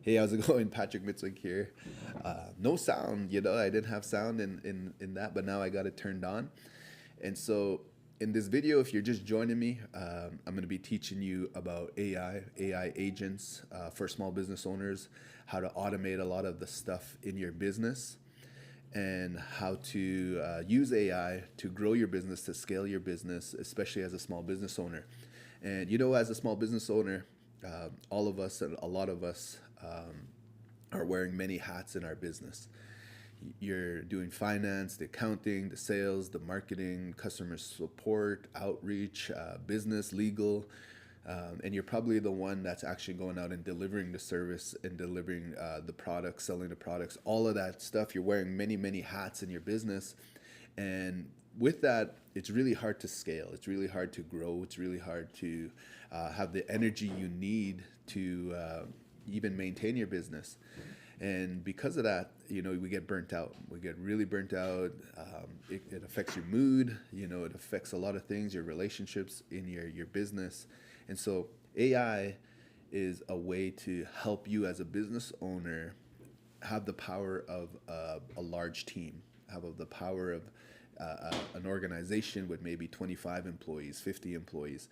Hey, how's it going? Patrick Mitzwick here. No sound, I didn't have sound in that, but now I got it turned on. And so, in this video, if you're just joining me, I'm going to be teaching you about AI agents for small business owners, how to automate a lot of the stuff in your business, and how to use AI to grow your business, to scale your business, especially as a small business owner. And as a small business owner, all of us and a lot of us are wearing many hats in our business. You're doing finance, the accounting, the sales, the marketing, customer support, outreach, business, legal, and you're probably the one that's actually going out and delivering the service and delivering the products, selling the products, all of that stuff. You're wearing many, many hats in your business. And with that, it's really hard to scale. It's really hard to grow. It's really hard to have the energy you need to even maintain your business. And because of that, we get burnt out. We get really burnt out. It affects your mood. It affects a lot of things, your relationships in your business. And so AI is a way to help you as a business owner have the power of a large team, have the power of an organization with maybe 25 employees, 50 employees.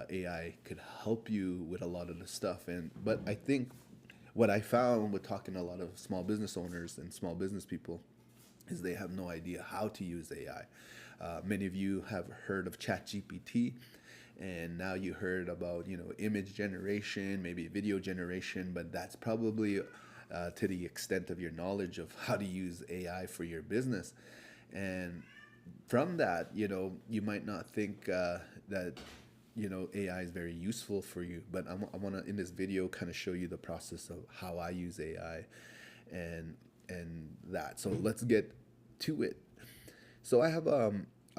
AI could help you with a lot of the stuff. But I think what I found with talking to a lot of small business owners and small business people is they have no idea how to use AI. Many of you have heard of ChatGPT, and now you heard about image generation, maybe video generation, but that's probably to the extent of your knowledge of how to use AI for your business. And from that, you might not think that AI is very useful for you, but I want to in this video kind of show you the process of how I use AI and that. So let's get to it. So I have a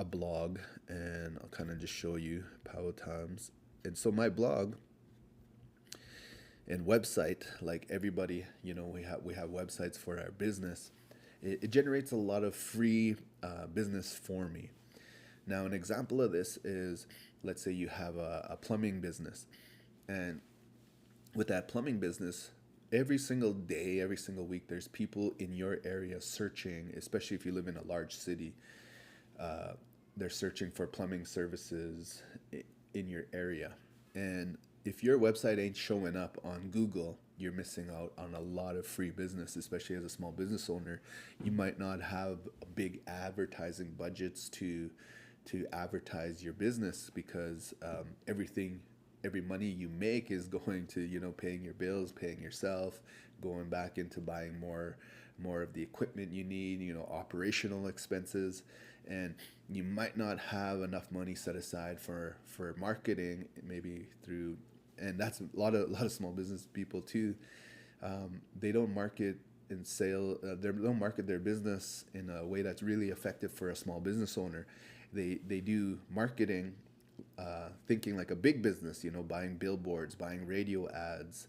blog, and I'll kind of just show you Power Times. And so my blog and website, like everybody, we have websites for our business. It generates a lot of free business for me. Now, an example of this is, let's say you have a plumbing business. And with that plumbing business, every single day, every single week, there's people in your area searching, especially if you live in a large city. They're searching for plumbing services in your area. And if your website ain't showing up on Google, you're missing out on a lot of free business, especially as a small business owner. You might not have big advertising budgets to advertise your business because every money you make is going to paying your bills, paying yourself, going back into buying more of the equipment you need, operational expenses. And you might not have enough money set aside for marketing, maybe through, and that's a lot of small business people too. They don't market and sale. They don't market their business in a way that's really effective for a small business owner. They do marketing, thinking like a big business, buying billboards, buying radio ads,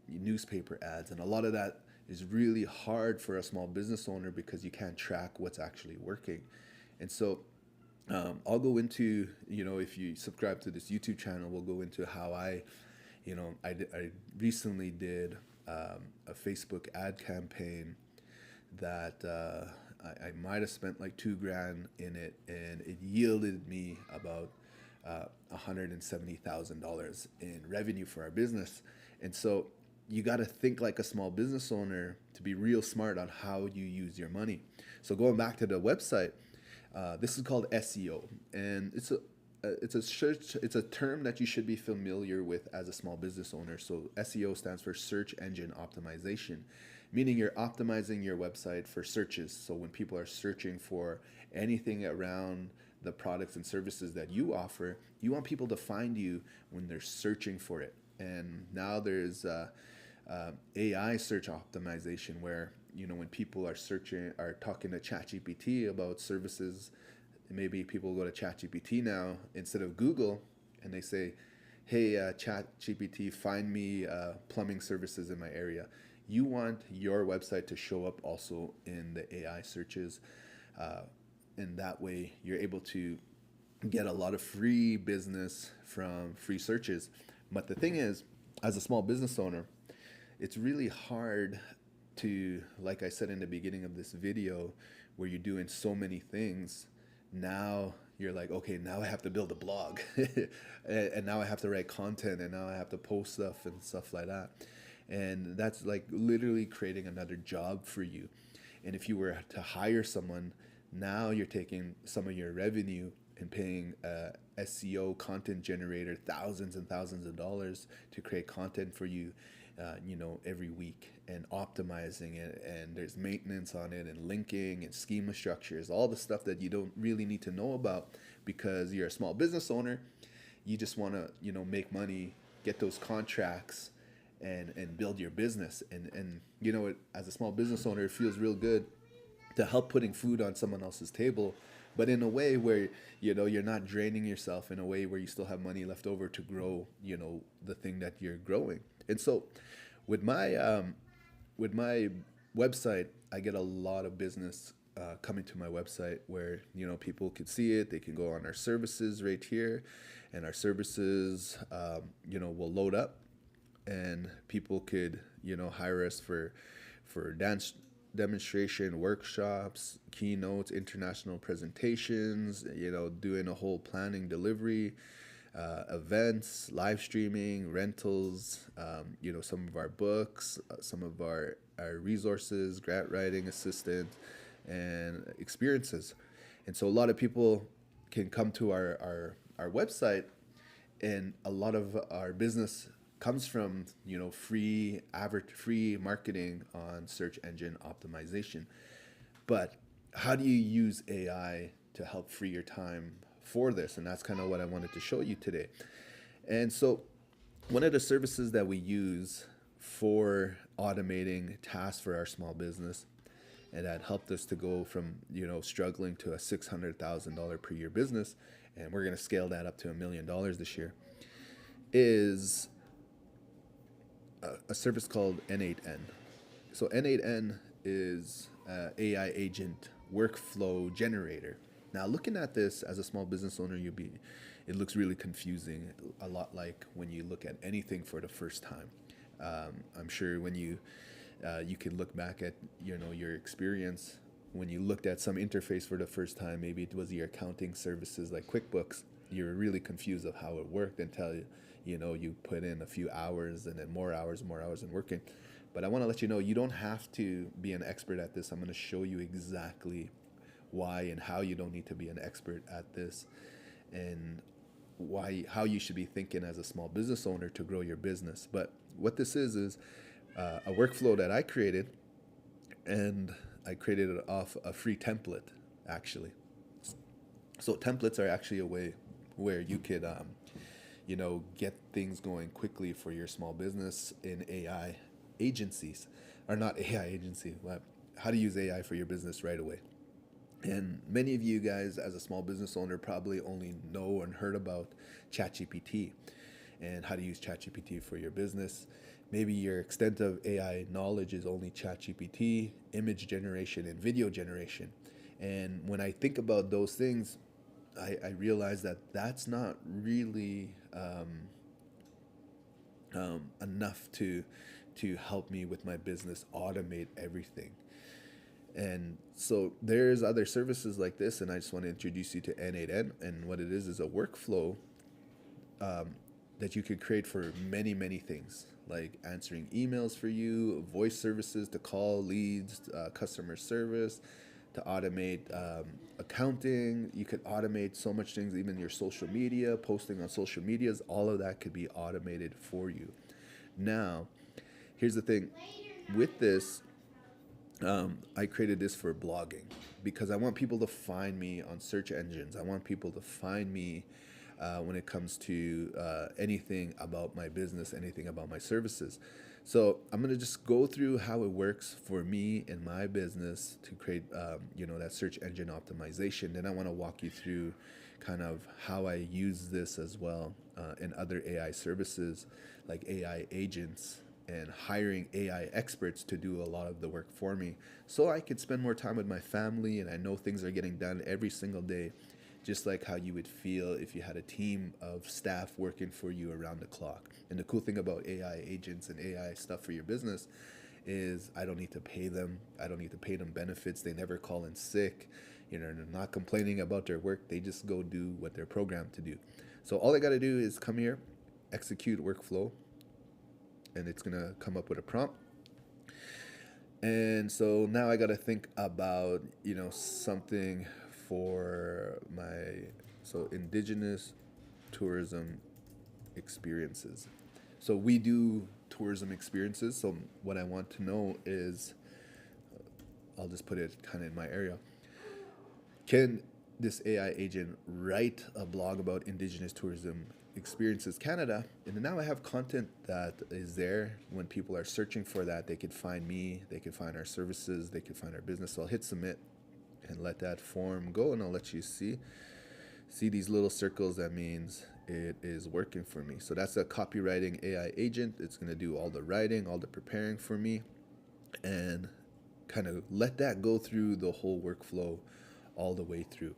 newspaper ads, and a lot of that is really hard for a small business owner because you can't track what's actually working. And so I'll go into, if you subscribe to this YouTube channel, we'll go into how I recently did a Facebook ad campaign that I might have spent like $2,000 in it, and it yielded me about $170,000 in revenue for our business. And so you got to think like a small business owner to be real smart on how you use your money. So going back to the website, this is called SEO, and it's a term that you should be familiar with as a small business owner. So SEO stands for search engine optimization, meaning you're optimizing your website for searches. So when people are searching for anything around the products and services that you offer, you want people to find you when they're searching for it. And now there's AI search optimization, where when people are talking to ChatGPT about services, maybe people go to ChatGPT now instead of Google, and they say, "Hey, ChatGPT, find me plumbing services in my area." You want your website to show up also in the AI searches, and that way you're able to get a lot of free business from free searches. But the thing is, as a small business owner, it's really hard to, like I said in the beginning of this video, where you're doing so many things. Now you're like, okay, now I have to build a blog, and now I have to write content, and now I have to post stuff and stuff like that. And that's like literally creating another job for you. And if you were to hire someone, now you're taking some of your revenue and paying a SEO content generator thousands and thousands of dollars to create content for you, every week, and optimizing it. And there's maintenance on it, and linking and schema structures, all the stuff that you don't really need to know about because you're a small business owner. You just want to, make money, get those contracts, and build your business. And as a small business owner, it feels real good to help putting food on someone else's table, but in a way where you're not draining yourself, in a way where you still have money left over to grow the thing that you're growing. And so with my website, I get a lot of business coming to my website, where people could see it. They can go on our services right here, and our services will load up, and people could hire us for dance demonstration, workshops, keynotes, international presentations, doing a whole planning, delivery, events, live streaming, rentals, some of our books, some of our resources, grant writing assistant, and experiences. And so a lot of people can come to our website, and a lot of our business comes from free marketing on search engine optimization. But how do you use AI to help free your time for this? And that's kind of what I wanted to show you today. And so one of the services that we use for automating tasks for our small business, and that helped us to go from struggling to a $600,000 per year business, and we're going to scale that up to $1 million this year, is a service called N8N. So N8N is AI agent workflow generator. Now, looking at this as a small business owner, it looks really confusing, a lot like when you look at anything for the first time. I'm sure when you can look back at your experience when you looked at some interface for the first time. Maybe it was your accounting services like QuickBooks. You were really confused of how it worked until you put in a few hours, and then more hours and working. But I want to let you know, you don't have to be an expert at this. I'm going to show you exactly why and how you don't need to be an expert at this, and how you should be thinking as a small business owner to grow your business. But what this is a workflow that I created, and I created it off a free template, actually. So templates are actually a way where you could get things going quickly for your small business in AI agencies, or not AI agency, but how to use AI for your business right away. And many of you guys, as a small business owner, probably only know and heard about ChatGPT and how to use ChatGPT for your business. Maybe your extent of AI knowledge is only ChatGPT, image generation, and video generation. And when I think about those things, I realize that that's not really enough to help me with my business automate everything. And so there's other services like this, and I just want to introduce you to N8N. And what it is a workflow that you could create for many, many things, like answering emails for you, voice services to call leads, customer service, to automate accounting. You could automate so much things, even your social media, posting on social medias, all of that could be automated for you. Now, here's the thing. With this, I created this for blogging because I want people to find me on search engines. I want people to find me when it comes to anything about my business, anything about my services. So I'm going to just go through how it works for me and my business to create, that search engine optimization. Then I want to walk you through kind of how I use this as well in other AI services like AI agents, and hiring AI experts to do a lot of the work for me, so I could spend more time with my family, and I know things are getting done every single day just like how you would feel if you had a team of staff working for you around the clock. And the cool thing about AI agents and AI stuff for your business is I don't need to pay them. I don't need to pay them benefits. They never call in sick. They're not complaining about their work. They just go do what they're programmed to do. So all I got to do is come here, execute workflow, and it's going to come up with a prompt. And so now I got to think about, something for so indigenous tourism experiences. So we do tourism experiences. So what I want to know is, I'll just put it kind of in my area. Can this AI agent write a blog about Indigenous tourism experiences Canada? And now I have content that is there. When people are searching for that, they could find me, they could find our services, they could find our business. So I'll hit submit and let that form go, and I'll let you see these little circles. That means it is working for me. So that's a copywriting AI agent. It's going to do all the writing, all the preparing for me, and kind of let that go through the whole workflow all the way through.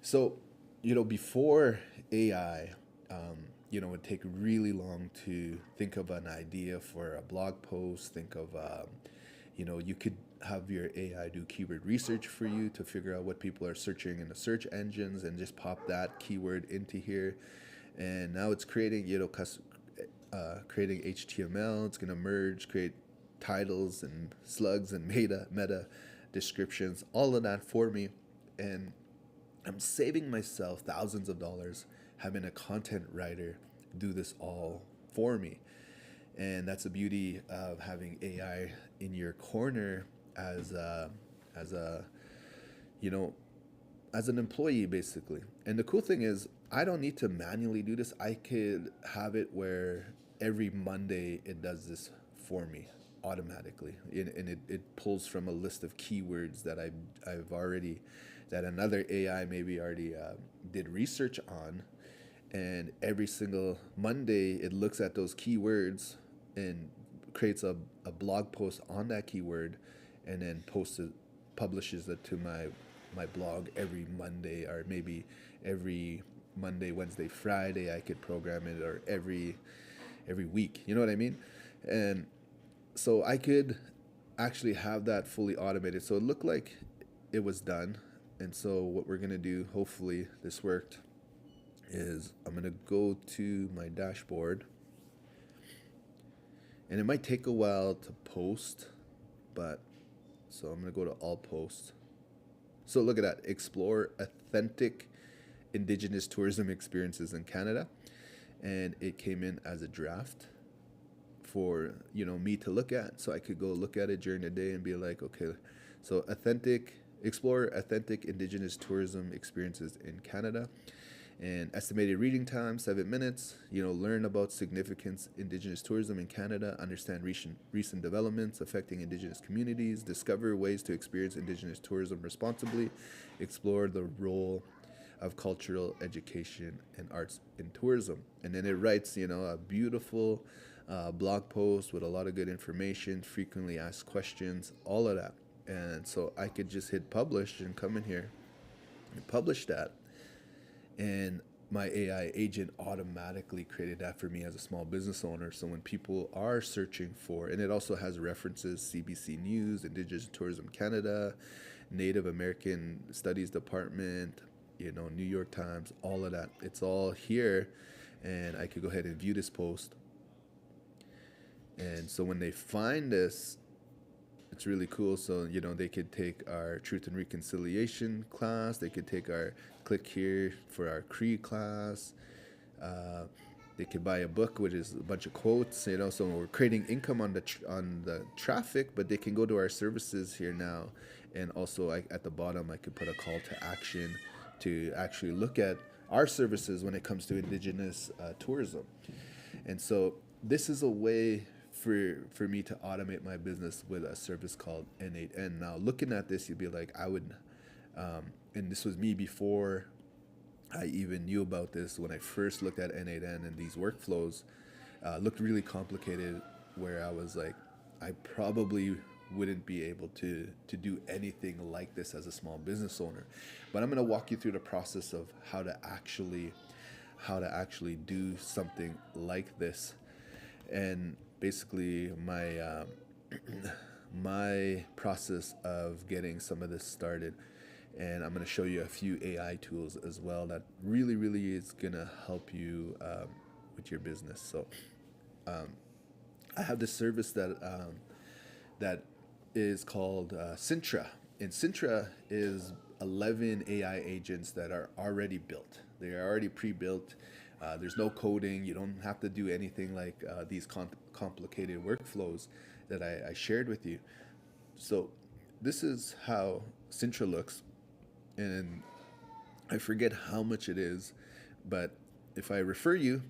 So, before AI, it would take really long to think of an idea for a blog post. Think of, you could have your AI do keyword research for you to figure out what people are searching in the search engines and just pop that keyword into here. And now it's creating, creating HTML. It's going to merge, create titles and slugs and meta descriptions, all of that for me. And I'm saving myself thousands of dollars having a content writer do this all for me. And that's the beauty of having AI in your corner as an employee, basically. And the cool thing is, I don't need to manually do this. I could have it where every Monday it does this for me automatically, and it pulls from a list of keywords that I've already, that another AI maybe already did research on, and every single Monday it looks at those keywords and creates a blog post on that keyword, and then publishes it to my blog every Monday, or maybe every Monday, Wednesday, Friday. I could program it, or every week. You know what I mean? And so I could actually have that fully automated. So it looked like it was done. And so what we're going to do, hopefully this worked, is I'm going to go to my dashboard. And it might take a while to post, but so I'm going to go to all posts. So look at that. Explore authentic Indigenous tourism experiences in Canada. And it came in as a draft for me to look at, so I could go look at it during the day and be like, okay, so explore authentic Indigenous tourism experiences in Canada, and estimated reading time 7 minutes. Learn about significance Indigenous tourism in Canada, understand recent developments affecting Indigenous communities, discover ways to experience Indigenous tourism responsibly, explore the role of cultural education and arts in tourism. And then it writes a beautiful blog post with a lot of good information, frequently asked questions, all of that. And so I could just hit publish and come in here and publish that. And my AI agent automatically created that for me as a small business owner. So when people are searching for, and it also has references, CBC News, Indigenous Tourism Canada, Native American Studies Department, New York Times, all of that. It's all here. And I could go ahead and view this post. And so when they find this, it's really cool. So, they could take our Truth and Reconciliation class. They could click here for our Cree class. They could buy a book, which is a bunch of quotes, so we're creating income on the traffic, but they can go to our services here now. And also at the bottom, I could put a call to action to actually look at our services when it comes to Indigenous tourism. And so this is a way for me to automate my business with a service called N8N. Now, looking at this, you'd be like, and this was me before I even knew about this. When I first looked at N8N and these workflows, looked really complicated, where I was like, I probably wouldn't be able to do anything like this as a small business owner. But I'm going to walk you through the process of how to actually do something like this, and basically my process of getting some of this started. And I'm going to show you a few AI tools as well that really is going to help you with your business. So I have this service that is called Sintra. And Sintra is 11 AI agents that are already built. They are already pre-built. There's no coding. You don't have to do anything like these complicated workflows that I shared with you. So this is how Sintra looks. And I forget how much it is, but if I refer you,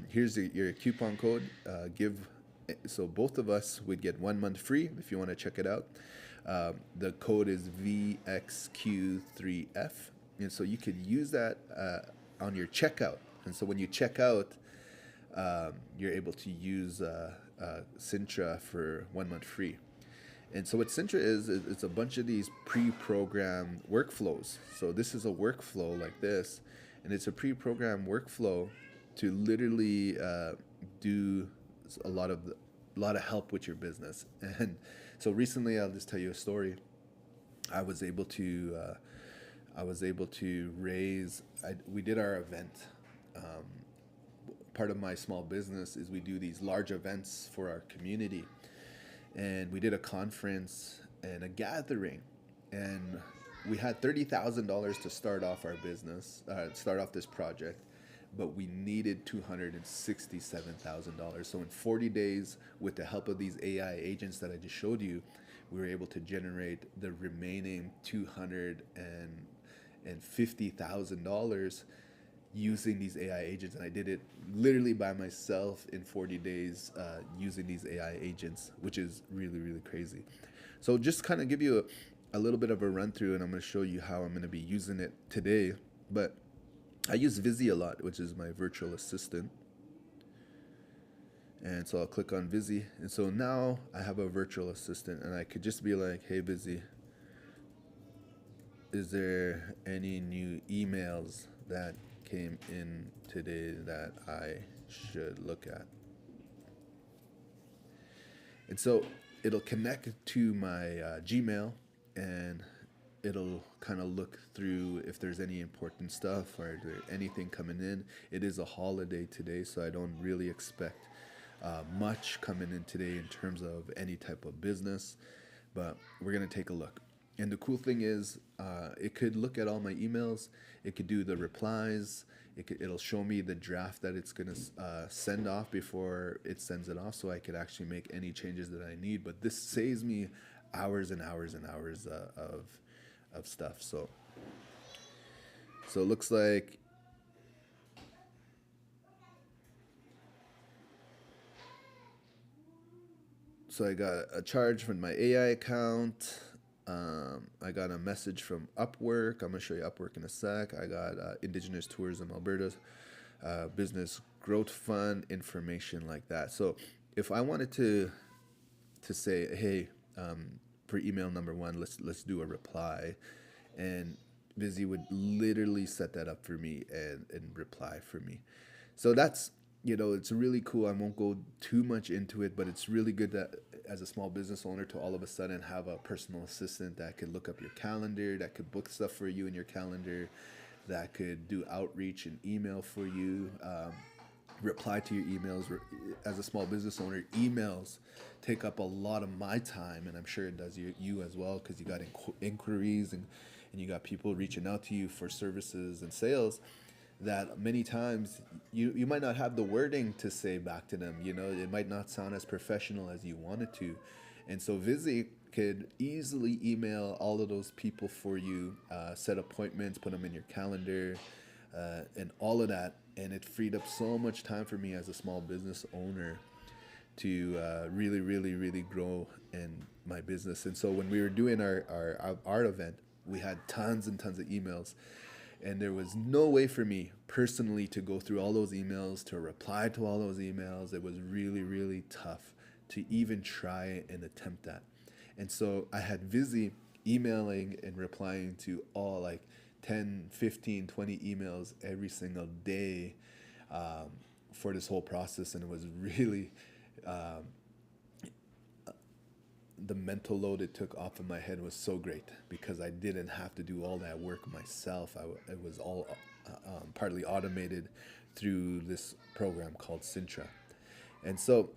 here's your coupon code. So both of us would get 1 month free if you want to check it out. The code is VXQ3F, and so you could use that on your checkout. And so when you check out, you're able to use Sintra for 1 month free. And so what Sintra is, it's a bunch of these pre-programmed workflows. So this is a workflow like this, and it's a pre-programmed workflow to literally do a lot of help with your business. And so recently, I'll just tell you a story. I was able to raise. We did our event. Part of my small business is we do these large events for our community. And we did a conference and a gathering, and we had $30,000 to start off our business, start off this project, but we needed $267,000. So in 40 days, with the help of these AI agents that I just showed you, we were able to generate the remaining $250,000 using these AI agents. And I did it literally by myself in 40 days using these AI agents, which is really crazy. So just kind of give you a little bit of a run through, and I'm going to show you how I'm going to be using it today. But I use Vizzy a lot, which is my virtual assistant. And so I'll click on Vizzy. And so now I have a virtual assistant, and I could just be like, hey, Vizzy, is there any new emails that came in today that I should look at? And so it'll connect to my Gmail, and it'll kind of look through if there's any important stuff or there anything coming in. It is a holiday today, so I don't really expect much coming in today in terms of any type of business, but we're going to take a look. And the cool thing is, it could look at all my emails. It could do the replies. It'll show me the draft that it's going to send off before it sends it off, so I could actually make any changes that I need. But this saves me hours and hours and hours of stuff. So it looks like I got a charge from my AI account. I got a message from Upwork. I'm going to show you Upwork in a sec. I got Indigenous Tourism Alberta Business Growth Fund information like that. So if I wanted to say, hey, for email number 1, let's do a reply, and Vizzy would literally set that up for me and reply for me. So that's, it's really cool. I won't go too much into it, but it's really good that as a small business owner to all of a sudden have a personal assistant that could look up your calendar, that could book stuff for you in your calendar, that could do outreach and email for you, reply to your emails. As a small business owner, emails take up a lot of my time, and I'm sure it does you as well, because you got inquiries and you got people reaching out to you for services and sales that many times you might not have the wording to say back to them. It might not sound as professional as you want it to. And so Vizzy could easily email all of those people for you, set appointments, put them in your calendar, and all of that. And it freed up so much time for me as a small business owner to really grow in my business. And so when we were doing our art event, we had tons and tons of emails. And there was no way for me personally to go through all those emails, to reply to all those emails. It was really tough to even try and attempt that. And so I had Vizzy emailing and replying to all like 10, 15, 20 emails every single day um, for this whole process. And it was really um, the mental load it took off of my head was so great because I didn't have to do all that work myself. It was all partly automated through this program called Sintra. And so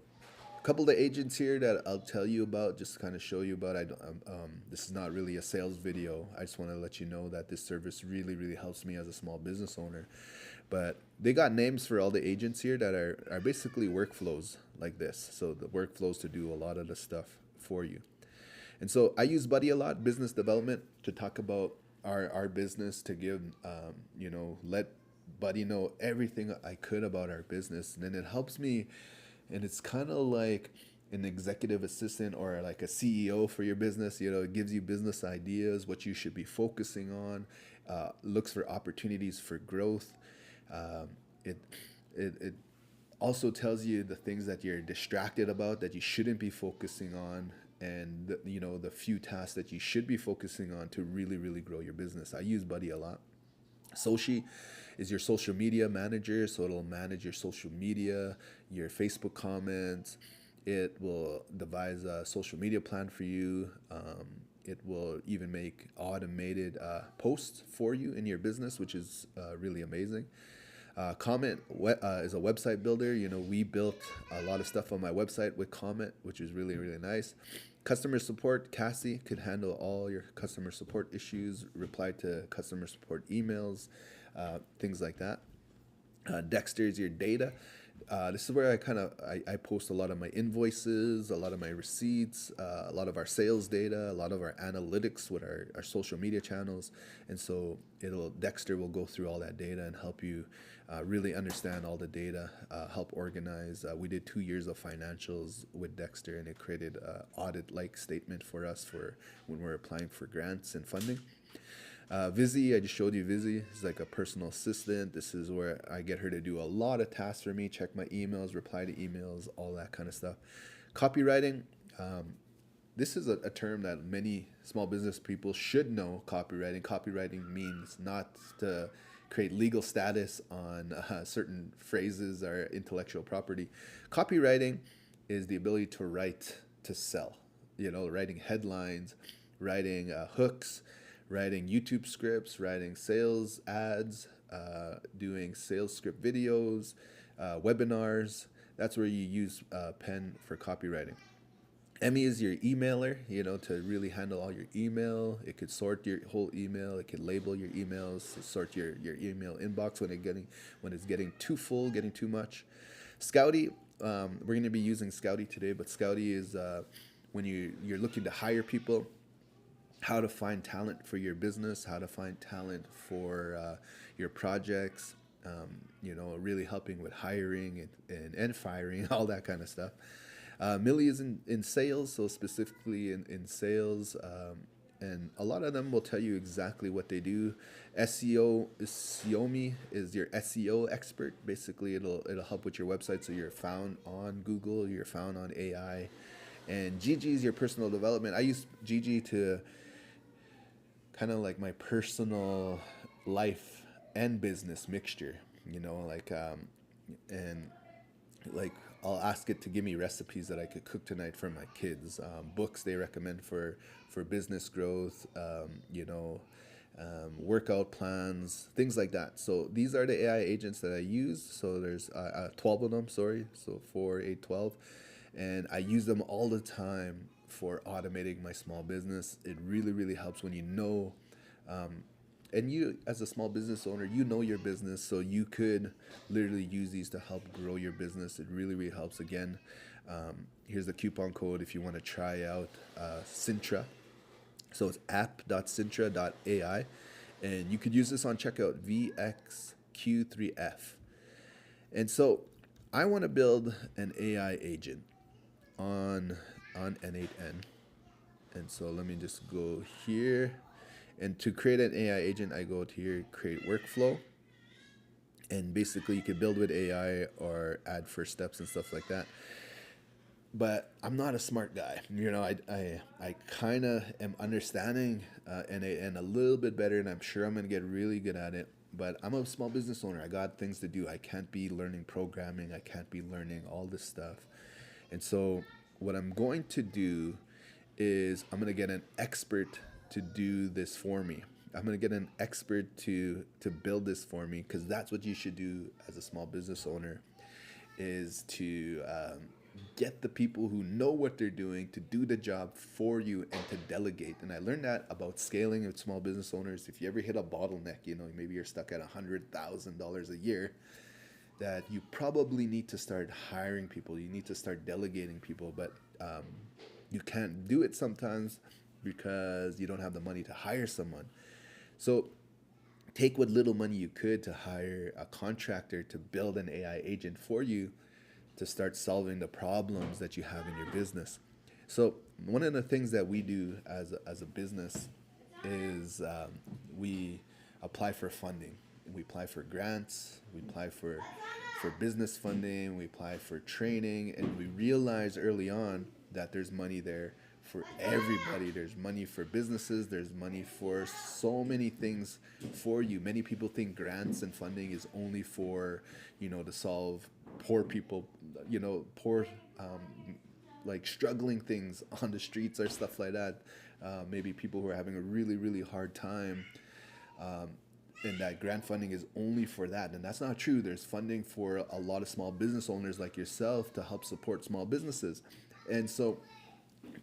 a couple of the agents here that I'll tell you about, just to kind of show you about. This is not really a sales video. I just want to let you know that this service really, really helps me as a small business owner. But they got names for all the agents here that are basically workflows like this. So the workflows to do a lot of the stuff for you. And so I use Buddy a lot, business development, to talk about our business, to give, let Buddy know everything I could about our business. And then it helps me, and it's kind of like an executive assistant or like a CEO for your business. It gives you business ideas, what you should be focusing on, looks for opportunities for growth. It, it also tells you the things that you're distracted about that you shouldn't be focusing on, and the few tasks that you should be focusing on to really, really grow your business. I use Buddy a lot. Soshi is your social media manager, so it'll manage your social media, your Facebook comments. It will devise a social media plan for you. It will even make automated posts for you in your business, which is really amazing. Comment is a website builder. We built a lot of stuff on my website with Comment, which is really, really nice. Customer support, Cassie could handle all your customer support issues, reply to customer support emails, things like that. Dexter is your data. This is where I post a lot of my invoices, a lot of my receipts, a lot of our sales data, a lot of our analytics with our social media channels. And so Dexter will go through all that data and help you really understand all the data, help organize. We did 2 years of financials with Dexter, and it created an audit-like statement for us for when we're applying for grants and funding. Vizzy, I just showed you Vizzy. It's like a personal assistant. This is where I get her to do a lot of tasks for me, check my emails, reply to emails, all that kind of stuff. Copywriting, this is a term that many small business people should know. Copywriting means not to create legal status on certain phrases or intellectual property. Copywriting is the ability to write to sell, writing headlines, writing hooks, writing YouTube scripts, writing sales ads, doing sales script videos, webinars. That's where you use pen for copywriting. Emmy is your emailer, to really handle all your email. It could sort your whole email. It could label your emails, sort your email inbox when it's getting too full, getting too much. Scouty, we're going to be using Scouty today, but Scouty is when you're looking to hire people, how to find talent for your business, how to find talent for your projects, really helping with hiring and firing, all that kind of stuff. Millie is in sales, so specifically in sales, and a lot of them will tell you exactly what they do. SEO, Xiaomi is your SEO expert. Basically, it'll help with your website, so you're found on Google, you're found on AI. And Gigi is your personal development. I use Gigi to kind of like my personal life and business mixture, and like I'll ask it to give me recipes that I could cook tonight for my kids, books they recommend for business growth, workout plans, things like that. So these are the AI agents that I use. So there's 12 of them, sorry. So 4, 8, 12. And I use them all the time for automating my small business. It really, really helps when and you, as a small business owner, your business, so you could literally use these to help grow your business. It really, really helps. Again, here's the coupon code if you want to try out Sintra. So it's app.sintra.ai, and you could use this on checkout, VXQ3F. And so I want to build an AI agent on N8N. And so let me just go here. And to create an AI agent, I go to here, create workflow. And basically you can build with AI or add first steps and stuff like that. but I'm not a smart guy. I kind of am understanding and a little bit better, and I'm sure I'm gonna get really good at it. But I'm a small business owner. I got things to do. I can't be learning programming. I can't be learning all this stuff. And so, what I'm going to do is I'm gonna get an expert to do this for me. I'm gonna get an expert to build this for me, because that's what you should do as a small business owner, is to get the people who know what they're doing to do the job for you and to delegate. And I learned that about scaling with small business owners. If you ever hit a bottleneck, maybe you're stuck at $100,000 a year, that you probably need to start hiring people. You need to start delegating people, but you can't do it sometimes because you don't have the money to hire someone. So take what little money you could to hire a contractor to build an AI agent for you to start solving the problems that you have in your business. So one of the things that we do as a business is we apply for funding. We apply for grants. We apply for business funding. We apply for training, and we realize early on that there's money there for everybody. There's money for businesses. There's money for so many things for you. Many people think grants and funding is only for, to solve poor people, poor, like struggling things on the streets or stuff like that. Maybe people who are having a really, really hard time. And that grant funding is only for that. And that's not true. There's funding for a lot of small business owners like yourself to help support small businesses. And so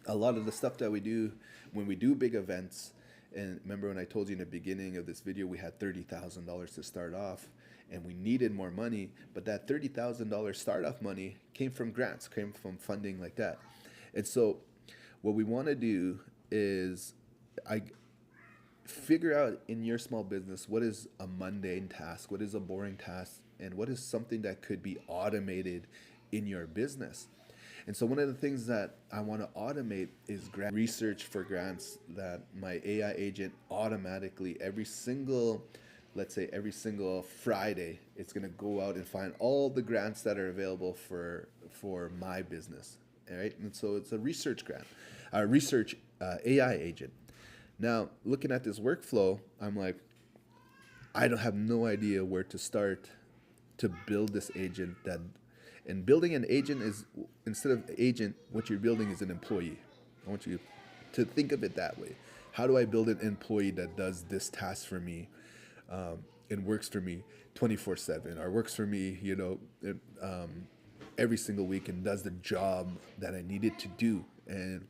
a lot of the stuff that we do when we do big events, and remember when I told you in the beginning of this video, we had $30,000 to start off and we needed more money, but that $30,000 startup money came from grants, came from funding like that. And so what we want to do is figure out in your small business what is a mundane task, what is a boring task, and what is something that could be automated in your business. And so one of the things that I want to automate is grant research for grants, that my AI agent automatically let's say every single Friday, it's going to go out and find all the grants that are available for my business. All right. And so it's a research grant, a research AI agent. Now, looking at this workflow, I'm like, I don't have no idea where to start to build this agent. And building an agent is, instead of agent, what you're building is an employee. I want you to think of it that way. How do I build an employee that does this task for me and works for me 24/7, or works for me, every single week and does the job that I needed to do? And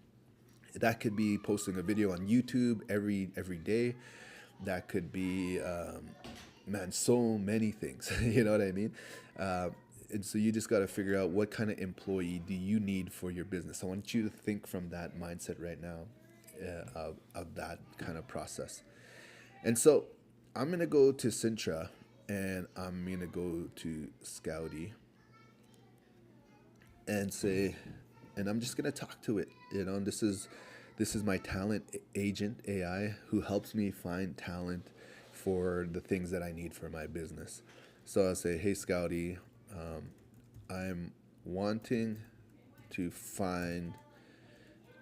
that could be posting a video on YouTube every day. That could be, so many things. You know what I mean? And so you just got to figure out what kind of employee do you need for your business. I want you to think from that mindset right now, of that kind of process. And so I'm going to go to Sintra, and I'm going to go to Scouty and say, and I'm just going to talk to it. This is my talent agent AI who helps me find talent for the things that I need for my business. So I'll say, hey, Scouty, I'm wanting to find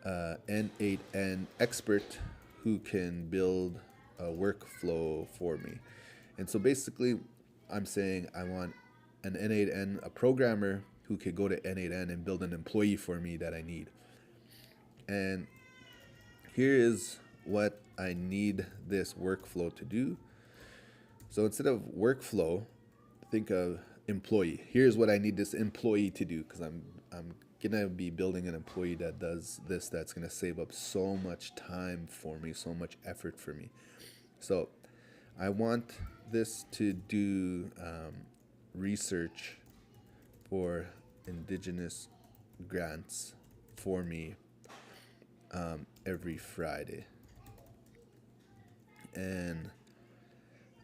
an N8N expert who can build a workflow for me. And so basically, I'm saying I want an N8N, a programmer who could go to N8N and build an employee for me that I need. And here is what I need this workflow to do. So instead of workflow, think of employee. Here's what I need this employee to do, because I'm gonna be building an employee that does this, that's gonna save up so much time for me, so much effort for me. So I want this to do research for Indigenous grants for me every Friday. And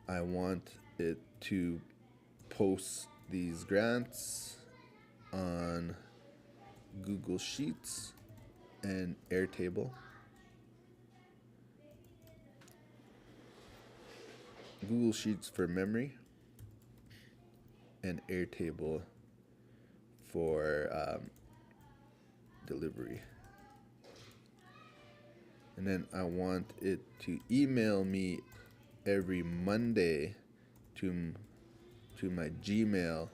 I want it to post these grants on Google Sheets and Airtable. Google Sheets for memory and Airtable for delivery. And then I want it to email me every Monday to my Gmail.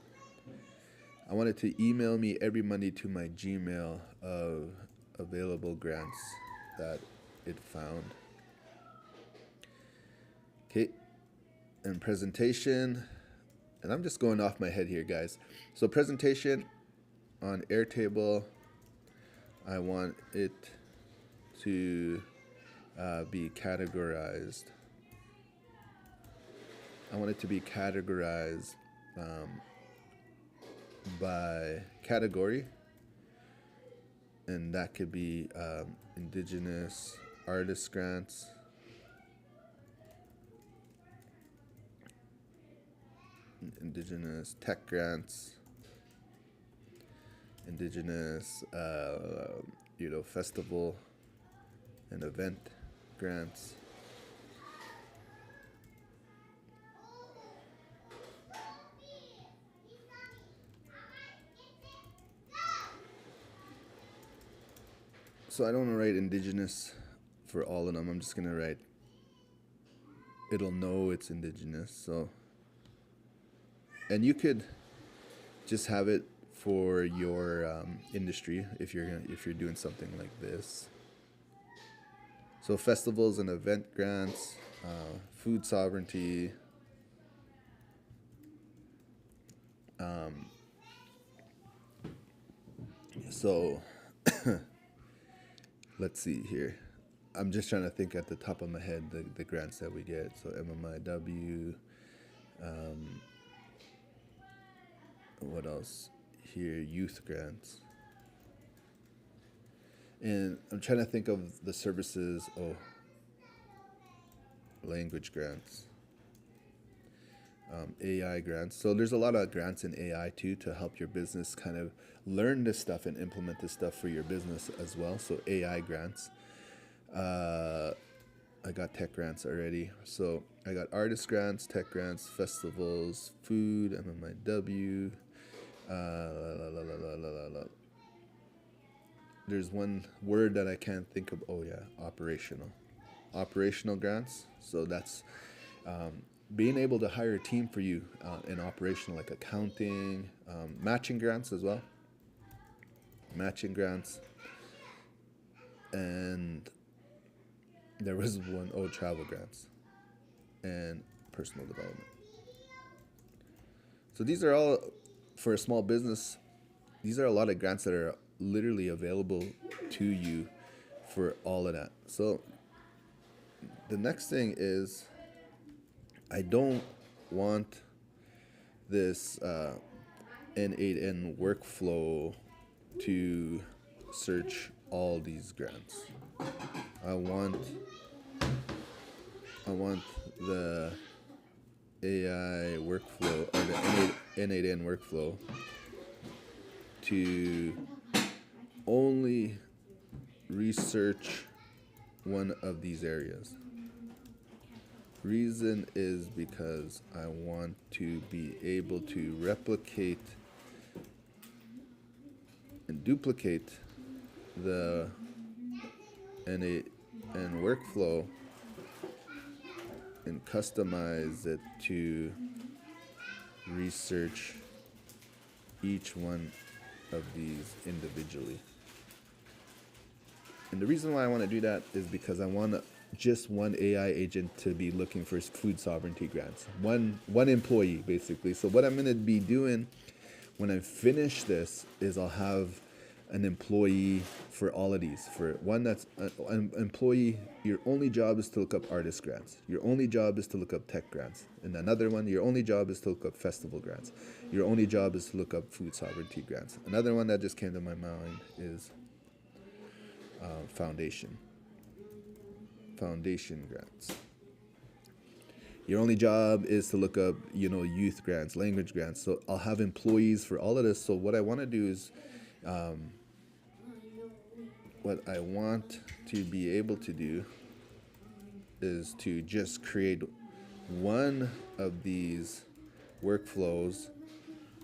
I want it to email me every Monday to my Gmail of available grants that it found. Okay, and presentation, and I'm just going off my head here, guys. So presentation on Airtable, I want it to be categorized. I want it to be categorized by category, and that could be Indigenous artist grants, Indigenous tech grants, Indigenous festival and event grants. So I don't want to write Indigenous for all of them. I'm just going to write, it'll know it's Indigenous. So, and you could just have it for your industry if you're doing something like this. So festivals and event grants, food sovereignty, so let's see here. I'm just trying to think at the top of my head the grants that we get. So MMIW, what else here? Youth grants. And I'm trying to think of the services. Oh, language grants, AI grants. So there's a lot of grants in AI too to help your business kind of learn this stuff and implement this stuff for your business as well. So AI grants. I got tech grants already. So I got artist grants, tech grants, festivals, food, MMIW. There's one word that I can't think of. Oh yeah, operational grants. So that's being able to hire a team for you in operational, like accounting, matching grants as well. Matching grants. And there was one, travel grants and personal development. So these are all, for a small business, these are a lot of grants that are literally available to you for all of that. So the next thing is, I don't want this N8N workflow to search all these grants. I want the AI workflow, or the N8N workflow, to only research one of these areas. Reason is because I want to be able to replicate and duplicate the N8N workflow and customize it to research each one of these individually. And the reason why I want to do that is because I want just one AI agent to be looking for food sovereignty grants. One employee, basically. So what I'm going to be doing when I finish this is I'll have an employee for all of these. For one that's an employee, your only job is to look up artist grants. Your only job is to look up tech grants. And another one, your only job is to look up festival grants. Your only job is to look up food sovereignty grants. Another one that just came to my mind is foundation grants. Your only job is to look up, youth grants, language grants. So I'll have employees for all of this. So what I want to do is, what I want to be able to do is to just create one of these workflows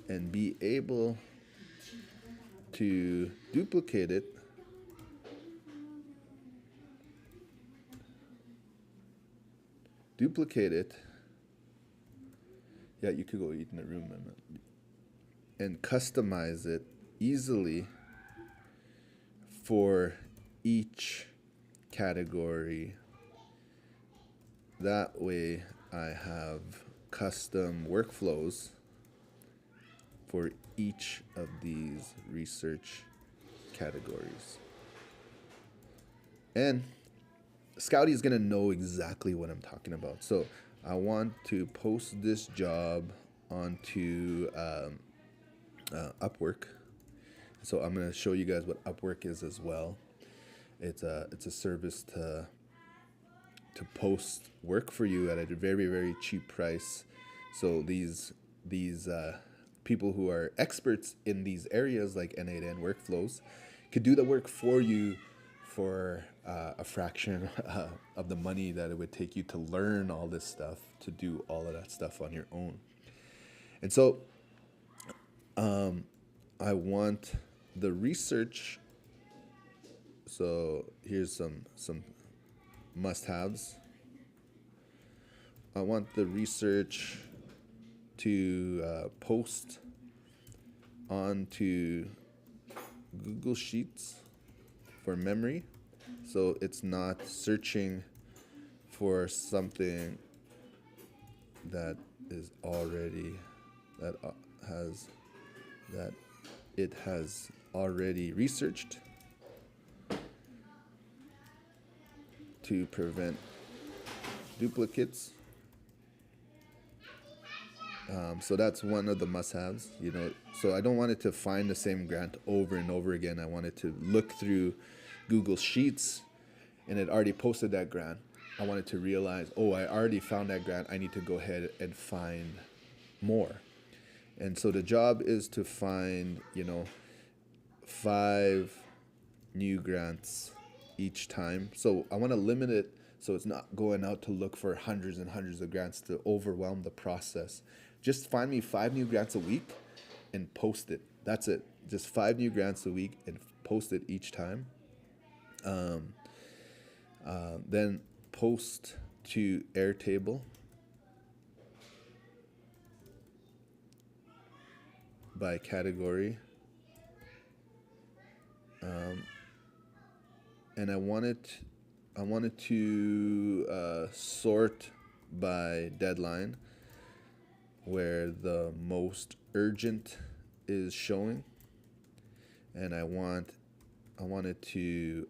and be able to duplicate it duplicate it. Yeah, you could go eat in the room, man. And customize it easily for each category. That way I have custom workflows for each of these research categories. And Scouty is going to know exactly what I'm talking about. So I want to post this job onto Upwork. So I'm going to show you guys what Upwork is as well. It's a service to post work for you at a very, very cheap price. So these people who are experts in these areas like N8N workflows could do the work for you for a fraction of the money that it would take you to learn all this stuff, to do all of that stuff on your own. And so I want the research. So here's some must-haves. I want the research to post onto Google Sheets for memory, so it's not searching for something that is already that it has already researched, to prevent duplicates. So that's one of the must-haves, So I don't want it to find the same grant over and over again. I want it to look through Google Sheets and it already posted that grant. I want it to realize, oh, I already found that grant. I need to go ahead and find more. And so the job is to find, 5 new grants each time. So I want to limit it so it's not going out to look for hundreds and hundreds of grants to overwhelm the process. Just find me 5 new grants a week and post it. That's it. Just 5 new grants a week and post it each time. Then post to Airtable by category. And I wanted to sort by deadline, where the most urgent is showing, and I wanted to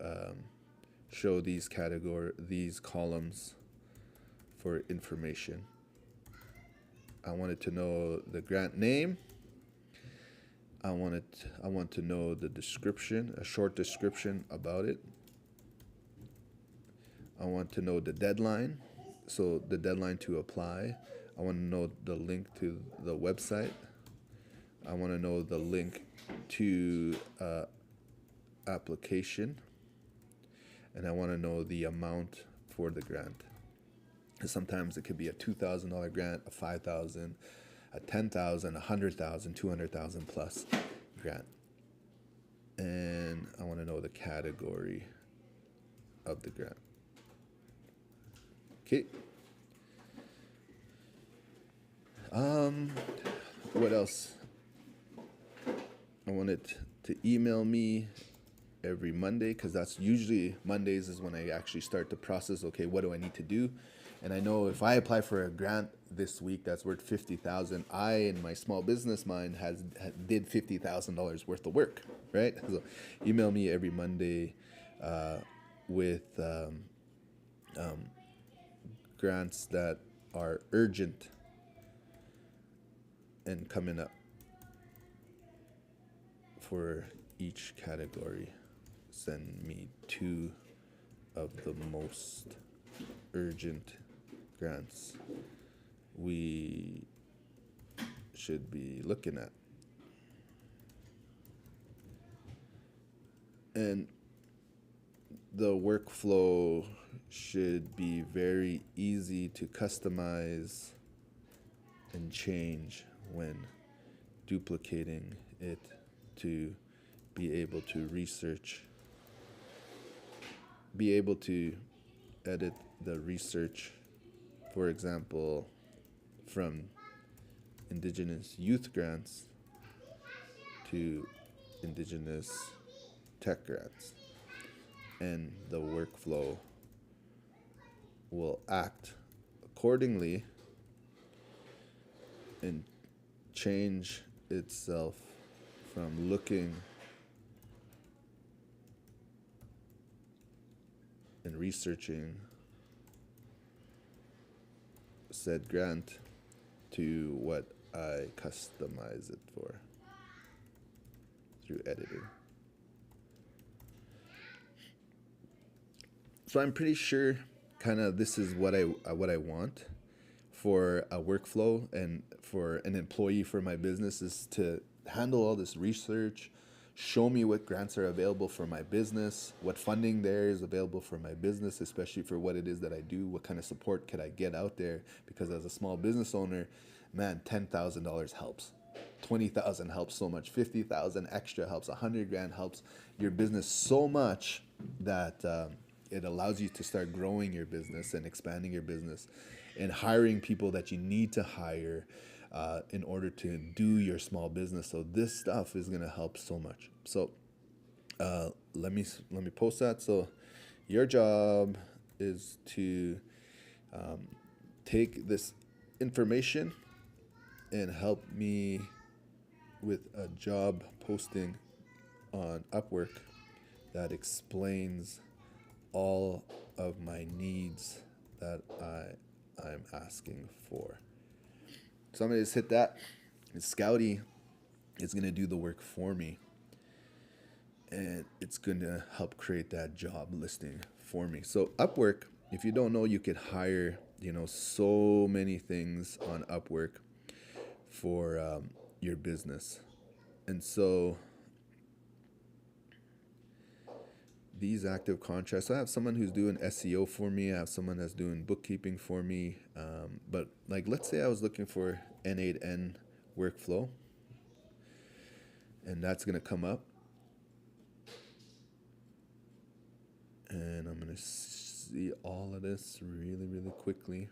show these columns for information. I wanted to know the grant name. I want to know the description, a short description about it. I want to know the deadline, so the deadline to apply. I want to know the link to the website. I want to know the link to application. And I want to know the amount for the grant. Sometimes it could be a $2,000 grant, a $5,000, a $10,000, a $100,000, $200,000 plus grant. And I want to know the category of the grant. Okay. What else? I want it to email me every Monday, because that's usually Mondays is when I actually start the process. Okay, what do I need to do? And I know if I apply for a grant this week that's worth $50,000, I, in my small business mind, did $50,000 worth of work, right? So email me every Monday with grants that are urgent and coming up for each category. Send me 2 of the most urgent grants we should be looking at. And the workflow should be very easy to customize and change when duplicating it, to be able to research, be able to edit the research for example, from Indigenous youth grants to Indigenous tech grants. And the workflow will act accordingly and change itself from looking and researching said grant to what I customize it for through editing. So I'm pretty sure kind of this is what I want for a workflow and for an employee for my business, is to handle all this research, show me what grants are available for my business, what funding there is available for my business, especially for what it is that I do, what kind of support could I get out there, because as a small business owner, man, $10,000 helps. 20,000 helps so much. 50,000 extra helps. 100 grand helps your business so much that it allows you to start growing your business and expanding your business and hiring people that you need to hire in order to do your small business. So this stuff is gonna help so much. So let me post that. So your job is to take this information and help me with a job posting on Upwork that explains all of my needs that I'm asking for. So I'm gonna just hit that, and Scouty is gonna do the work for me, and it's gonna help create that job listing for me. So Upwork, if you don't know, you could hire, so many things on Upwork for your business. And so these active contracts, I have someone who's doing SEO for me. I have someone that's doing bookkeeping for me. But like, let's say I was looking for N8N workflow, and that's going to come up. And I'm going to see all of this really, really quickly.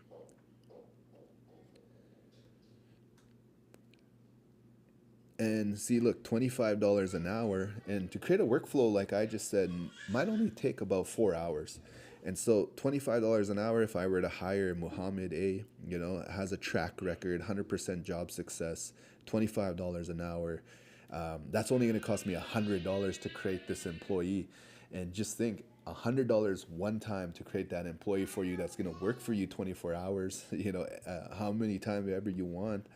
And see, look, $25 an hour. And to create a workflow, like I just said, might only take about 4 hours. And so $25 an hour, if I were to hire Muhammad A, has a track record, 100% job success, $25 an hour, that's only going to cost me $100 to create this employee. And just think, $100 one time to create that employee for you that's going to work for you 24 hours, how many times ever you want,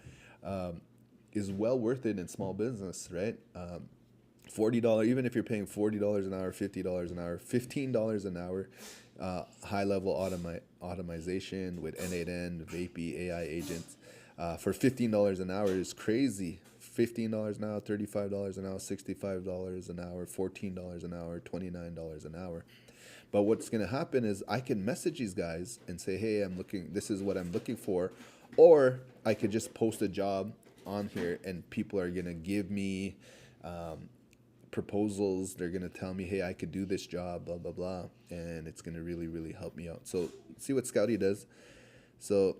is well worth it in small business, right? $40, even if you're paying $40 an hour, $50 an hour, $15 an hour, high level automation with N8N, Vapey, AI agents, for $15 an hour is crazy. $15 an hour, $35 an hour, $65 an hour, $14 an hour, $29 an hour. But what's going to happen is I can message these guys and say, hey, this is what I'm looking for. Or I could just post a job on here and people are going to give me proposals. They're going to tell me, hey, I could do this job, blah, blah, blah. And it's going to really, really help me out. So see what Scouty does. So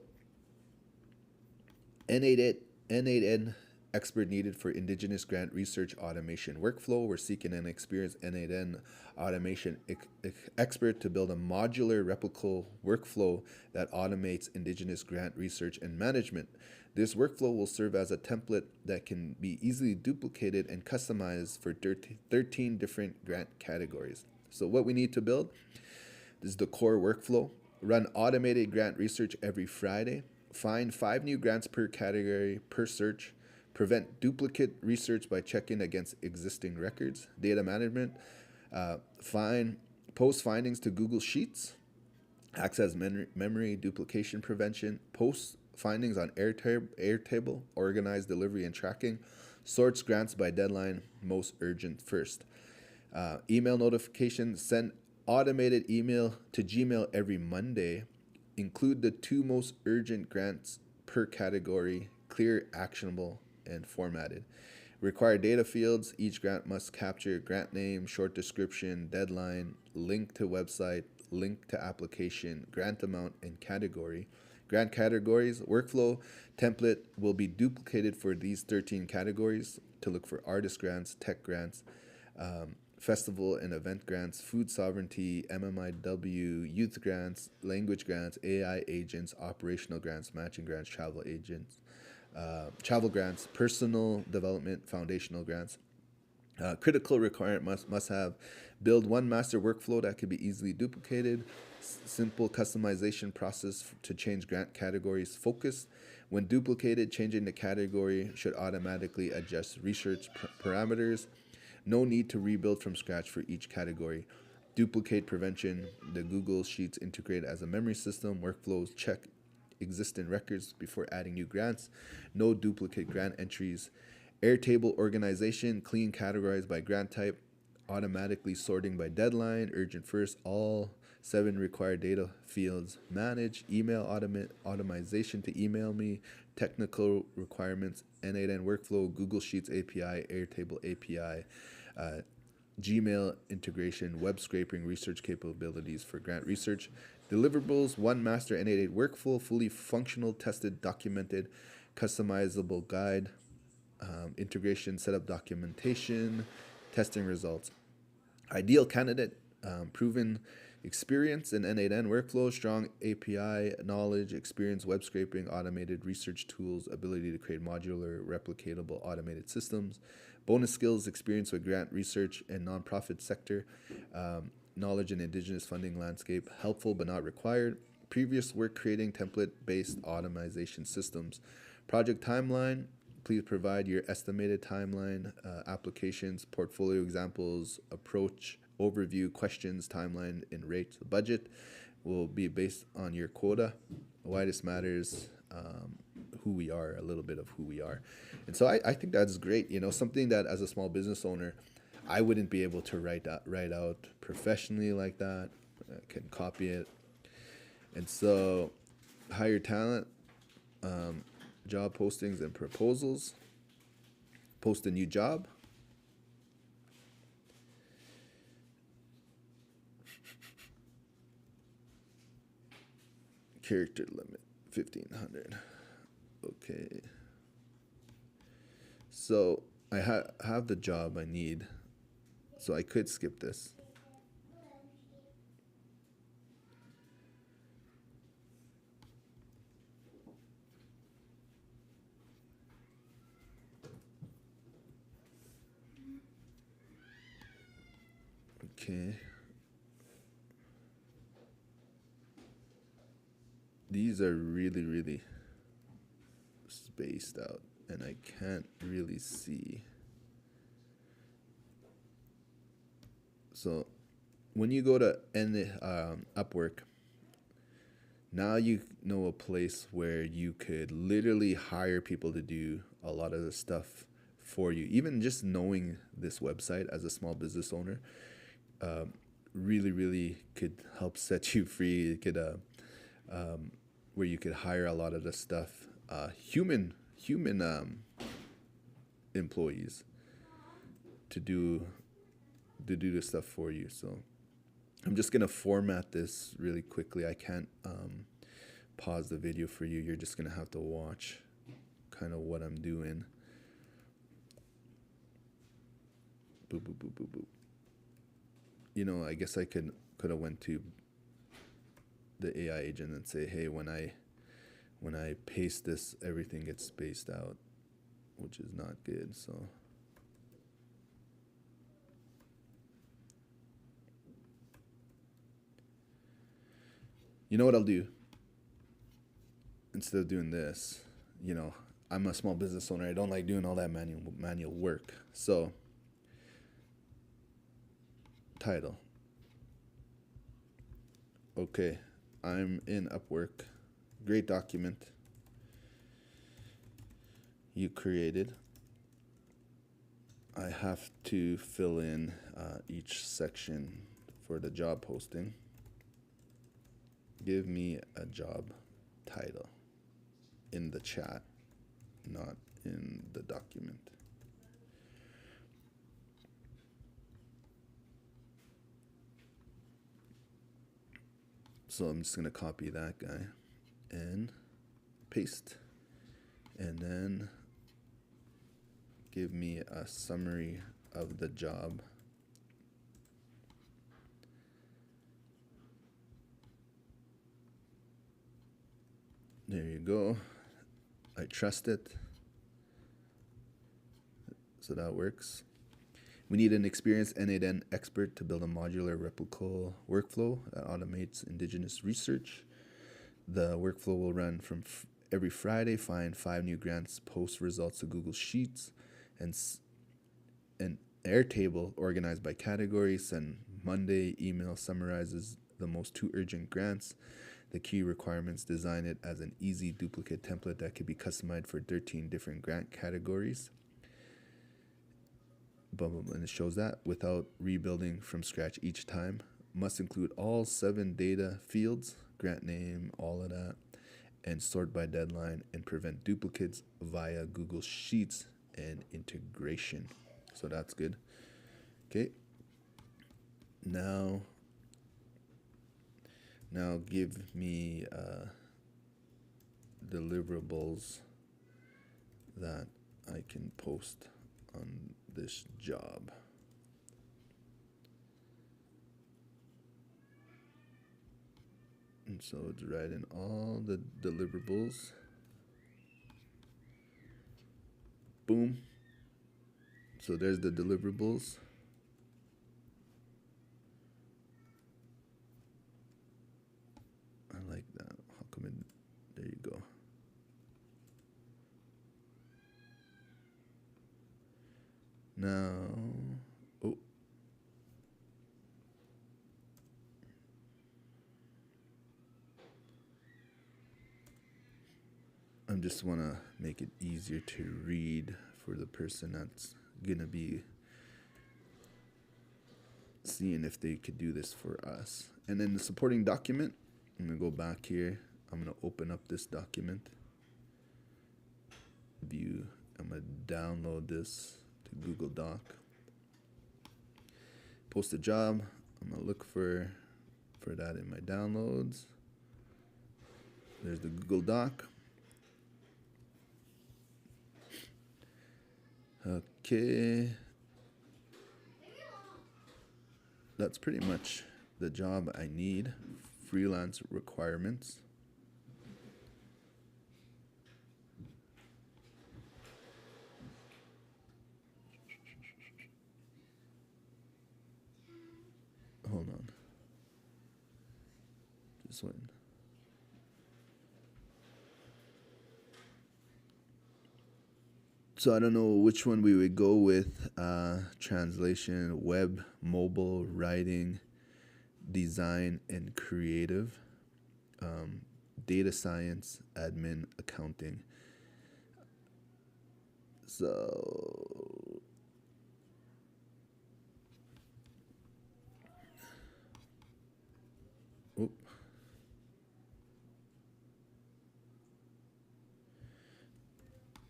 N8N expert needed for Indigenous grant research automation workflow. We're seeking an experienced N8N automation expert to build a modular replicable workflow that automates Indigenous grant research and management. This workflow will serve as a template that can be easily duplicated and customized for 13 different grant categories. So what we need to build is the core workflow. Run automated grant research every Friday. Find 5 new grants per category per search. Prevent duplicate research by checking against existing records. Data management. Post findings to Google Sheets. Access memory duplication prevention. Post findings on Airtable. Organize delivery and tracking. Sorts grants by deadline. Most urgent first. Email notifications. Send automated email to Gmail every Monday. Include the 2 most urgent grants per category. Clear, actionable, and formatted. Required data fields. Each grant must capture grant name, short description, deadline, link to website, link to application, grant amount, and category. Grant categories. Workflow template will be duplicated for these 13 categories to look for artist grants, tech grants, festival and event grants, food sovereignty, MMIW, youth grants, language grants, AI agents, operational grants, matching grants, travel grants, personal development, foundational grants. Critical requirement must have build one master workflow that can be easily duplicated. Simple customization process to change grant categories. Focus. When duplicated, changing the category should automatically adjust research parameters. No need to rebuild from scratch for each category. Duplicate prevention. The Google Sheets integrate as a memory system. Workflows check existing records before adding new grants. No duplicate grant entries. Airtable organization, clean categorized by grant type, automatically sorting by deadline, urgent first, all 7 required data fields managed, email automation to email me, technical requirements, N8N workflow, Google Sheets API, Airtable API, Gmail integration, web scraping, research capabilities for grant research. Deliverables, one master N88 workflow, fully functional, tested, documented, customizable guide, integration, setup documentation, testing results. Ideal candidate, proven experience in N8N workflow, strong API knowledge, experience, web scraping, automated research tools, ability to create modular, replicatable, automated systems. Bonus skills, experience with grant research and nonprofit sector, knowledge in indigenous funding landscape, helpful but not required. Previous work creating template-based automation systems. Project timeline, please provide your estimated timeline, applications, portfolio examples, approach, overview, questions, timeline, and rate. The budget will be based on your quota. Why this matters, who we are, a little bit of who we are. And so I think that's great. You know, something that as a small business owner, I wouldn't be able to write out professionally like that. I can copy it. And so hire talent, job postings and proposals, post a new job, character limit 1500. Okay, so I have the job I need, so I could skip this. Okay. These are really, really spaced out, and I can't really see. So when you go to Upwork, now you know a place where you could literally hire people to do a lot of the stuff for you. Even just knowing this website as a small business owner, really, really could help set you free. It could, where you could hire a lot of the stuff, human employees to do the stuff for you. So I'm just gonna format this really quickly. I can't pause the video for you. You're just gonna have to watch kind of what I'm doing. Boop, boop, boop, boop, boop. You know, I guess I could have went to the AI agent and say, hey, when I paste this, everything gets spaced out, which is not good. So you know what I'll do? Instead of doing this, you know, I'm a small business owner. I don't like doing all that manual work. So title. Okay, I'm in Upwork. Great document you created. I have to fill in each section for the job posting. Give me a job title in the chat, not in the document. So I'm just going to copy that guy. and paste. And then give me a summary of the job. There you go. I trust it. So that works. We need an experienced N8N expert to build a modular replicable workflow that automates indigenous research. The workflow will run from every Friday, find 5 new grants, post results to Google Sheets, and an Airtable organized by category. Send Monday email summarizes the most 2 urgent grants. The key requirements, design it as an easy duplicate template that can be customized for 13 different grant categories. And it shows that without rebuilding from scratch each time. Must include all 7 data fields, grant name, all of that, and sort by deadline and prevent duplicates via Google Sheets and integration. So that's good. Okay. Now give me deliverables that I can post on this job. And so it's writing all the deliverables. Boom. So there's the deliverables. I like that. How come it, there you go. Now, oh. I just want to make it easier to read for the person that's going to be seeing if they could do this for us. And then the supporting document, I'm going to go back here. I'm going to open up this document. View. I'm going to download this to Google Doc. Post a job. I'm going to look for that in my downloads. There's the Google Doc. Okay. That's pretty much the job I need. Freelance requirements. Hold on. Just waiting. So I don't know which one we would go with. Translation, web, mobile, writing, design, and creative. Data science, admin, accounting. So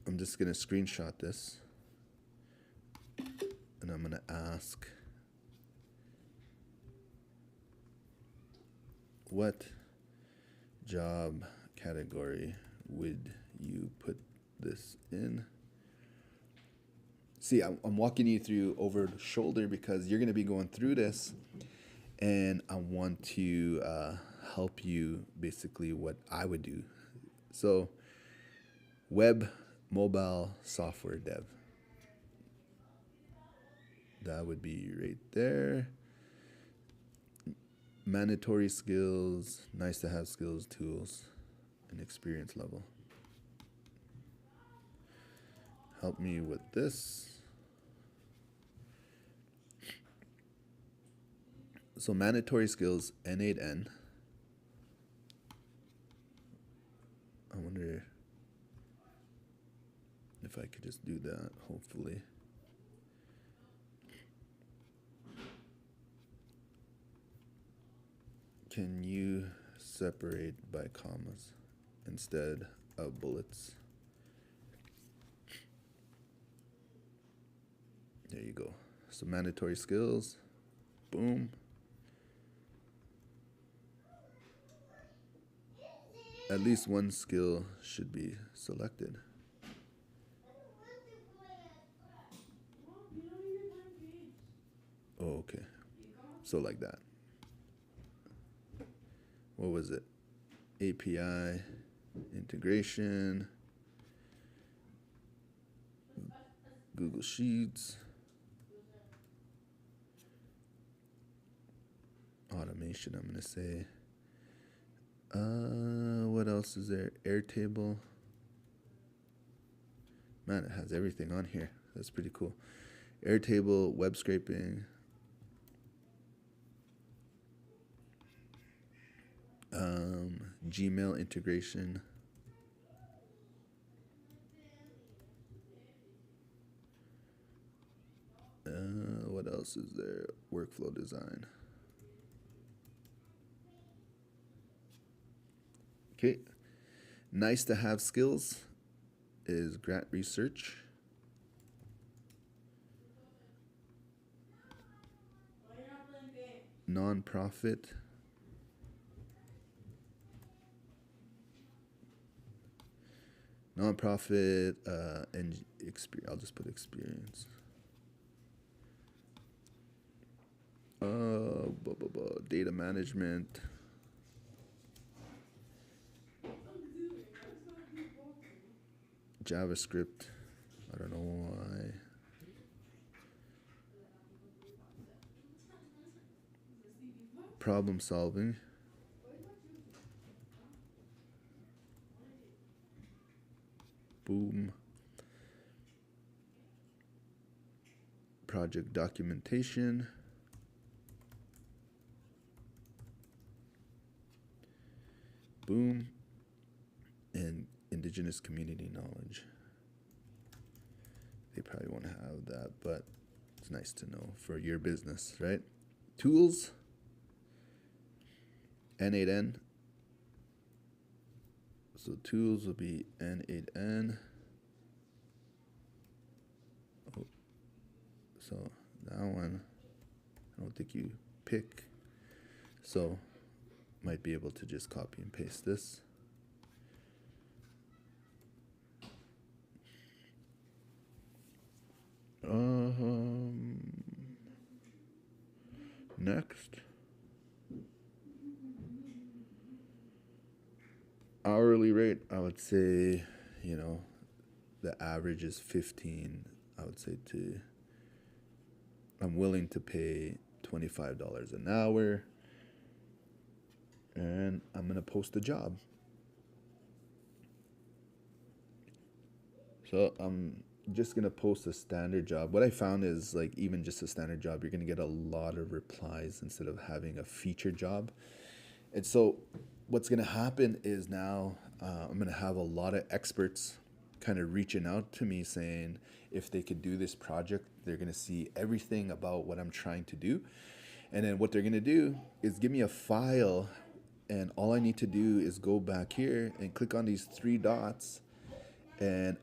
I'm just going to screenshot this. And I'm going to ask, what job category would you put this in? See, I'm walking you through over the shoulder because you're going to be going through this, and I want to help you basically what I would do. So, web, mobile, software dev. That would be right there. Mandatory skills, nice to have skills, tools, and experience level. Help me with this. So mandatory skills, N8N. I wonder if I could just do that, hopefully. Can you separate by commas instead of bullets? There you go. So mandatory skills, boom. at least one skill should be selected. Oh, okay. So like that. What was it? API integration, Google Sheets, automation, I'm going to say. What else is there? Airtable. Man, it has everything on here. That's pretty cool. Airtable, web scraping, Gmail integration. What else is there? Workflow design. Okay. Nice to have skills is grant research. Nonprofit. Nonprofit and experience. I'll just put experience. Data management. JavaScript. I don't know why. Problem solving. Boom. Project documentation. Boom. And indigenous community knowledge. They probably won't have that, but it's nice to know for your business, right? Tools. N8N. So tools will be N8N. Oh, so that one, I don't think you pick. So might be able to just copy and paste this. Next. Hourly rate, I would say, the average is 15. I would say I'm willing to pay $25 an hour, and I'm going to post a job. So I'm just going to post a standard job. What I found is, like, even just a standard job, you're going to get a lot of replies instead of having a feature job. And so what's going to happen is now I'm going to have a lot of experts kind of reaching out to me saying if they could do this project, they're going to see everything about what I'm trying to do. And then what they're going to do is give me a file, and all I need to do is go back here and click on these three dots and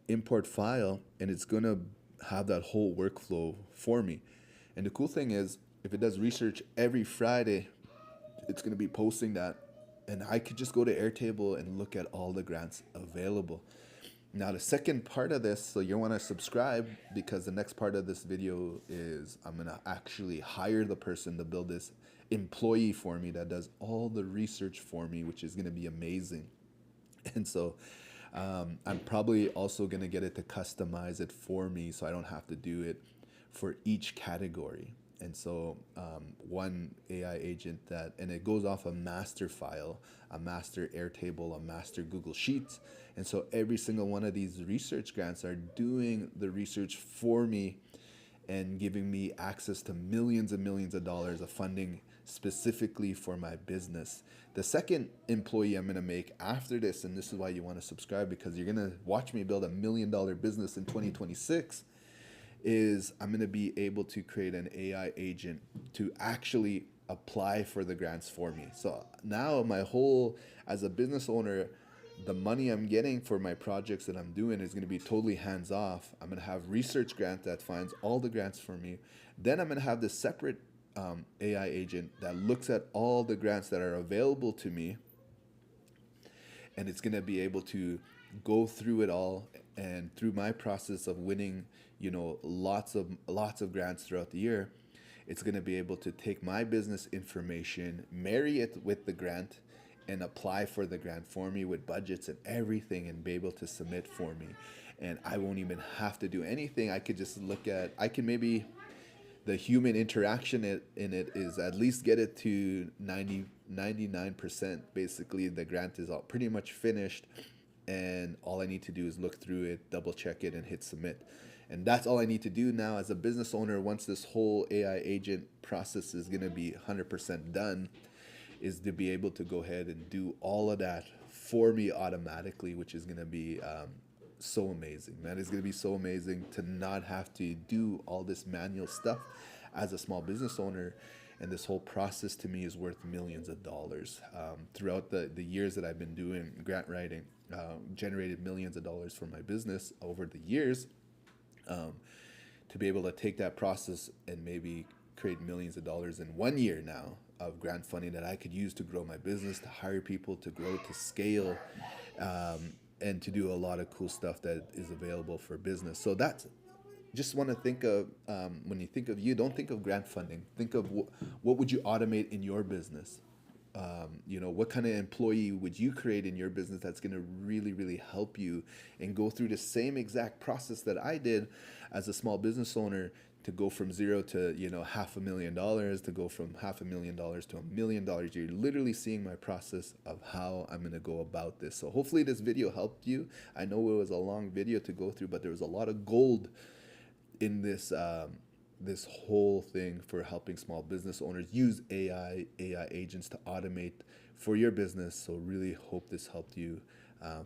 import file, and it's going to have that whole workflow for me. And the cool thing is, if it does research every Friday, it's going to be posting that, and I could just go to Airtable and look at all the grants available. Now, the second part of this, so you want to subscribe, because the next part of this video is I'm going to actually hire the person to build this employee for me that does all the research for me, which is going to be amazing. And so I'm probably also going to get it to customize it for me so I don't have to do it for each category. And so one AI agent and it goes off a master file, a master Airtable, a master Google Sheets. And so every single one of these research grants are doing the research for me and giving me access to millions and millions of dollars of funding specifically for my business. The second employee I'm going to make after this, and this is why you want to subscribe, because you're going to watch me build $1 million business in 2026, is I'm going to be able to create an AI agent to actually apply for the grants for me. So now as a business owner, the money I'm getting for my projects that I'm doing is going to be totally hands off. I'm going to have research grant that finds all the grants for me. Then I'm going to have this separate AI agent that looks at all the grants that are available to me and it's going to be able to go through it all, and through my process of winning, lots of grants throughout the year, it's going to be able to take my business information, marry it with the grant, and apply for the grant for me with budgets and everything, and be able to submit for me. And I won't even have to do anything. I could just I can maybe, the human interaction in it is at least get it to 99%. Basically, the grant is all pretty much finished, and all I need to do is look through it, double check it, and hit submit. And that's all I need to do now as a business owner. Once this whole AI agent process is going to be 100% done, is to be able to go ahead and do all of that for me automatically, which is going to be so amazing, man. It's going to be so amazing to not have to do all this manual stuff as a small business owner. And this whole process to me is worth millions of dollars. Throughout the years that I've been doing grant writing, generated millions of dollars for my business over the years. To be able to take that process and maybe create millions of dollars in 1 year now of grant funding that I could use to grow my business, to hire people, to grow, to scale, and to do a lot of cool stuff that is available for business. So that's just want to think of, when you think of you, don't think of grant funding. Think of what would you automate in your business. What kind of employee would you create in your business that's going to really, really help you and go through the same exact process that I did as a small business owner, to go from zero to, $500,000, to go from $500,000 to $1 million. You're literally seeing my process of how I'm going to go about this. So hopefully this video helped you. I know it was a long video to go through, but there was a lot of gold in this whole thing for helping small business owners use AI agents to automate for your business. So really hope this helped you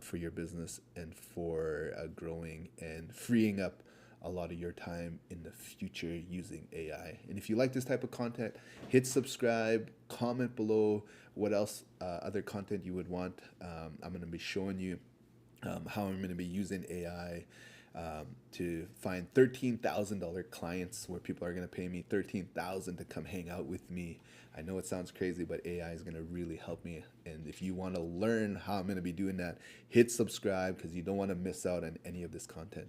for your business and for growing and freeing up a lot of your time in the future using AI. And if you like this type of content, hit subscribe, comment below what else, other content you would want. I'm going to be showing you how I'm going to be using AI to find $13,000 clients, where people are going to pay me $13,000 to come hang out with me. I know it sounds crazy, but AI is going to really help me. And if you want to learn how I'm going to be doing that, hit subscribe, because you don't want to miss out on any of this content.